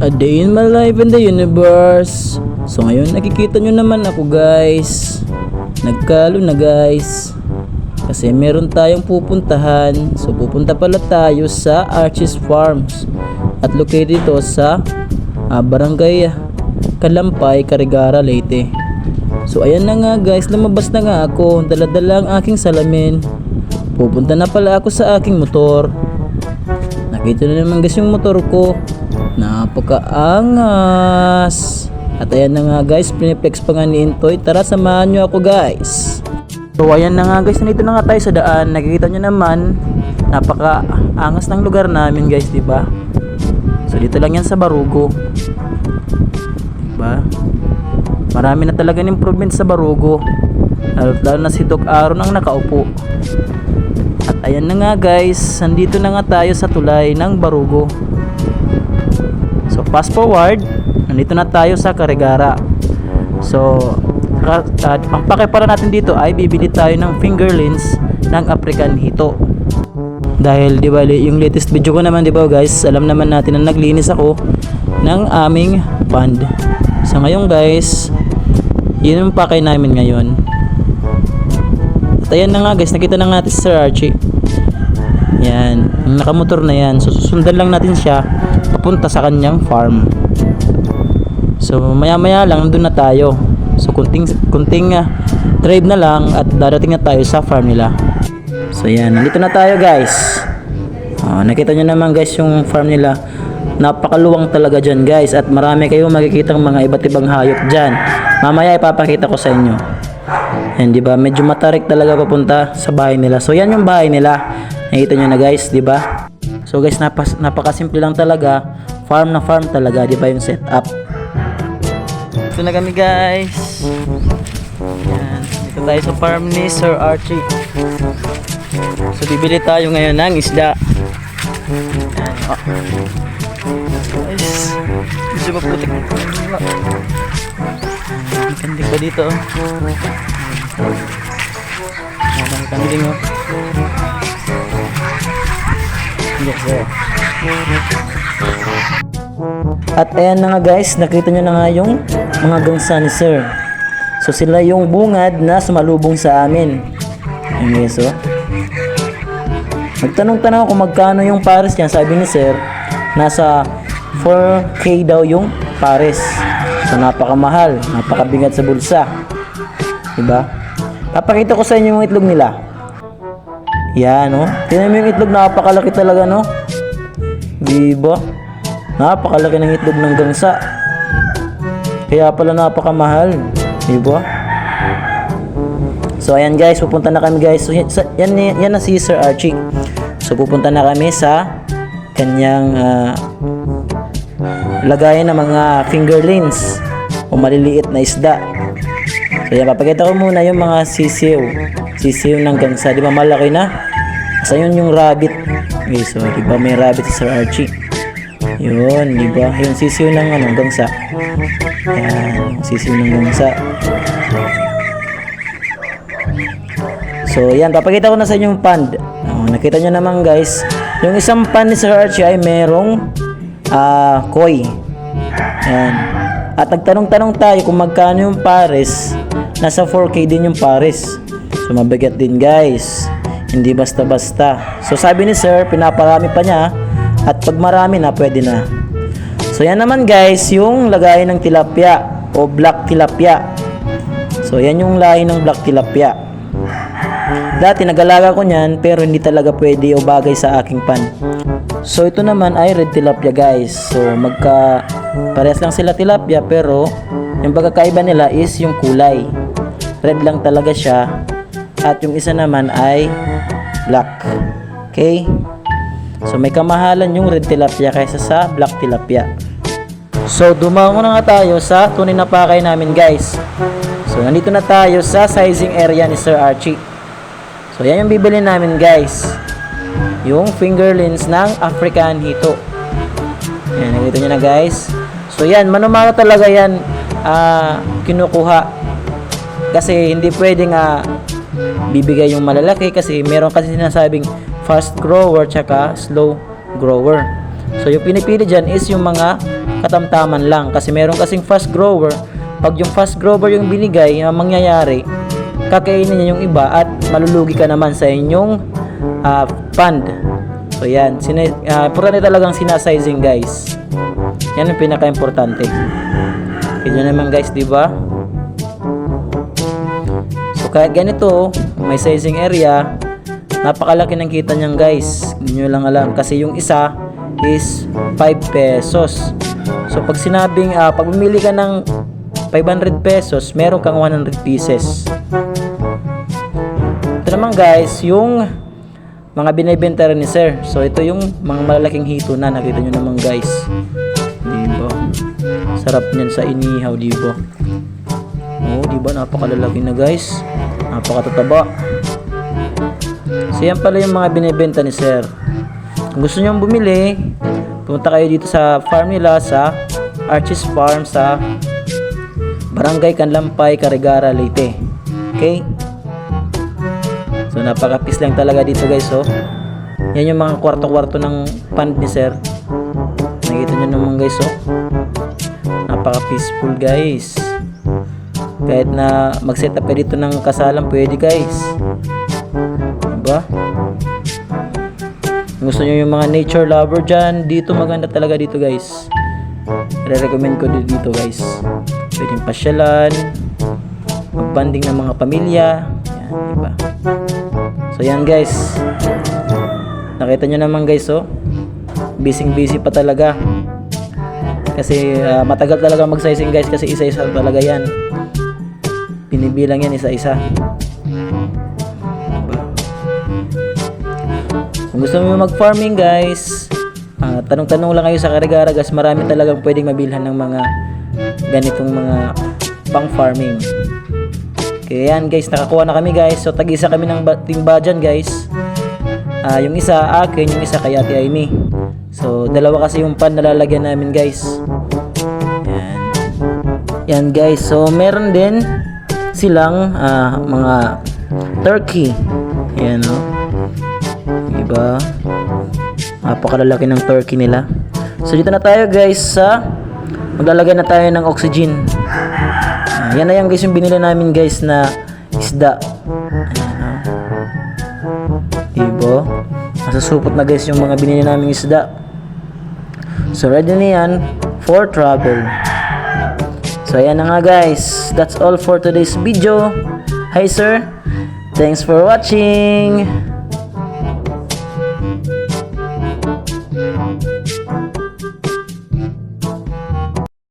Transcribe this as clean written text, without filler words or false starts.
A day in my life in the universe. So ngayon nakikita nyo naman ako guys. Nagkalo na guys. Kasi meron tayong pupuntahan. So pupunta pala tayo sa Archie's Farms. At located ito sa Barangay Kalampay, Carigara, Leyte. So ayan na nga guys, lumabas na nga ako. Dala-dala ang aking salamin. Pupunta na pala ako sa aking motor. Nakita na naman guys yung motor ko. Napakaangas. At ayan na nga guys, piniplex pa nga ni Intoy. Tara samahan nyo ako guys. So ayan na nga guys, nandito na nga tayo sa daan. Nakikita nyo naman, napakaangas ng lugar namin guys, diba? So dito lang yan sa Barugo, diba? Marami na talaga ng improvement sa Barugo. Lalo na si Doc Aaron ang nakaupo. At ayan na nga guys, nandito na nga tayo sa tulay ng Barugo. So fast forward, nandito na tayo sa Carigara. So ang pake para natin dito ay bibili tayo ng fingerlings ng African Hito. Dahil di ba yung latest video ko naman, di ba guys, alam naman natin na naglinis ako ng aming pond. So ngayon guys, yun yung pake namin ngayon. At ayan na nga guys, nakita na natin si Sir Archie. Yan, nakamotor na yan. So susundan lang natin siya papunta sa kanyang farm. So maya maya lang nandun na tayo. So kunting drive na lang at darating na tayo sa farm nila. So yan, nandito na tayo guys. Nakita nyo naman guys yung farm nila. Napakaluwang talaga dyan guys. At marami kayong makikitang mga iba't ibang hayop dyan. Mamaya ipapakita ko sa inyo. Yan, diba? Medyo matarik talaga papunta sa bahay nila. So yan yung bahay nila. Nakita nyo na guys, diba? So guys, napakasimple lang talaga. Farm na farm talaga, diba yung setup. Ito na kami guys. Yan, dito tayo sa farm ni Sir Archie. So bibili tayo ngayon ng isda. Yan, guys, medyo maputik. Kandik pa dito. Ang kandik mo. Yes, sir. At ayan na nga guys, nakita nyo na nga yung mga gangsa ni Sir. So sila yung bungad na sumalubong sa amin. Ayan guys, oh. Nagtanong-tanong kung magkano yung pares niya. Sabi ni Sir, nasa 4K daw yung pares. So napakamahal, napakabigat sa bulsa. Diba? Papakita ko sa inyo yung itlog nila. Yan, no? Tingnan mo yung itlog, napakalaki talaga, no? Diba? Napakalaki ng itlog ng gangsa. Kaya pala napakamahal. Diba? So ayan guys, pupunta na kami guys. So, yan na si Sir Archie. So pupunta na kami sa kanyang lagayan ng mga fingerlings o maliliit na isda. So yan, papakita ko muna yung mga sisiw ng gangsa. Di ba malaki na? Kasi yun yung rabbit. Okay, so di ba may rabbit si Sir Archie? Yun, di ba? Yung sisiw ng gangsa. Yan, sisiw ng gangsa. So yan, papakita ko na sa inyo yung pond. Nakita nyo naman guys, yung isang pond ni Sir Archie ay merong koi. Yan. At nagtanong-tanong tayo kung magkano yung pares. Nasa 4K din yung pares. So mabigat din guys. Hindi basta-basta. So sabi ni Sir, pinaparami pa niya. At pag marami na, pwede na. So yan naman guys, yung lagayan ng tilapia o black tilapia. So yan yung lahi ng black tilapia. Dati nag-alaga ko niyan pero hindi talaga pwede o bagay sa aking pan. So ito naman ay red tilapia guys. So parehas lang sila tilapia pero yung pagkakaiba nila is yung kulay. Red lang talaga siya. At yung isa naman ay black. Okay? So may kamahalan yung red tilapia kaysa sa black tilapia. So dumango na nga tayo sa tunay na pakay namin guys. So nandito na tayo sa sizing area ni Sir Archie. So yan yung bibili namin guys. Yung fingerlings ng African Hito. Yan, nakita nyo na guys. So yan, mano-mano talaga yan kinukuha. Kasi hindi pwedeng bibigay yung malalaki kasi meron kasi sinasabing fast grower tsaka slow grower. So yung pinipili dyan is yung mga katamtaman lang. Kasi meron kasing fast grower. Pag yung fast grower yung binigay, ang mangyayari, kakainin niya yung iba at malulugi ka naman sa inyong fund. So yan, importante talagang sinasizing guys. Yan ang pinaka-importante. Kaya naman guys, di ba? So kahit ganito, may sizing area, napakalaki ng kita niyan guys. Hindi nyo lang alam kasi yung isa is 5 pesos. So pag sinabing pag bumili ka ng 500 pesos, meron kang 100 pieces. Ito naman guys, yung mga binibenta rin ni sir. So ito yung mga malalaking hito na nakita nyo naman guys. Diba? Sarap niyan sa inihaw, diba? Oh, diba? Napakalalaki na guys. Napakatataba. So yan pala yung mga binibenta ni sir. Kung gusto nyo bumili, pumunta kayo dito sa farm nila sa Archie's Farm sa Barangay Canlampay, Carigara, Leyte. Okay? So napaka-peace lang talaga dito guys, oh. Yan yung mga kwarto-kwarto ng pond ni sir. Nakita nyo naman guys, oh. Napaka-peaceful guys. Kahit na mag-set up dito ng kasalan, pwede guys. Diba? Kung gusto nyo yung mga nature lover dyan, dito maganda talaga dito guys. I-recommend ko dito guys. Pwedeng pasyalan, mag-banding ng mga pamilya. Yan, diba? So yan guys. Nakita nyo naman guys, oh. Busy pa talaga. Kasi matagal talaga mag-sizing guys kasi isa-isa talaga yan. Binibilang yan isa-isa. Kung gusto mo mag-farming guys, tanong-tanong lang kayo sa Carigara guys. Marami talagang pwedeng mabilhan ng mga ganitong mga pang-farming. Kaya yan guys, nakakuha na kami guys. So tag-isa kami ng timba dyan guys. Yung isa akin, yung isa kay Ate Aimee. So dalawa kasi yung pan na lalagyan namin guys. Yan. Yan guys, so meron din silang mga turkey. Yan, no? Diba? Napakalalaki ng turkey nila. So dito na tayo guys sa maglalagay na tayo ng oxygen. Yan na yan guys yung binili namin guys na isda. Ayan, diba? Masusupot na guys yung mga binili namin isda. So ready na yan for travel. So ayan na nga guys. That's all for today's video. Hi sir. Thanks for watching.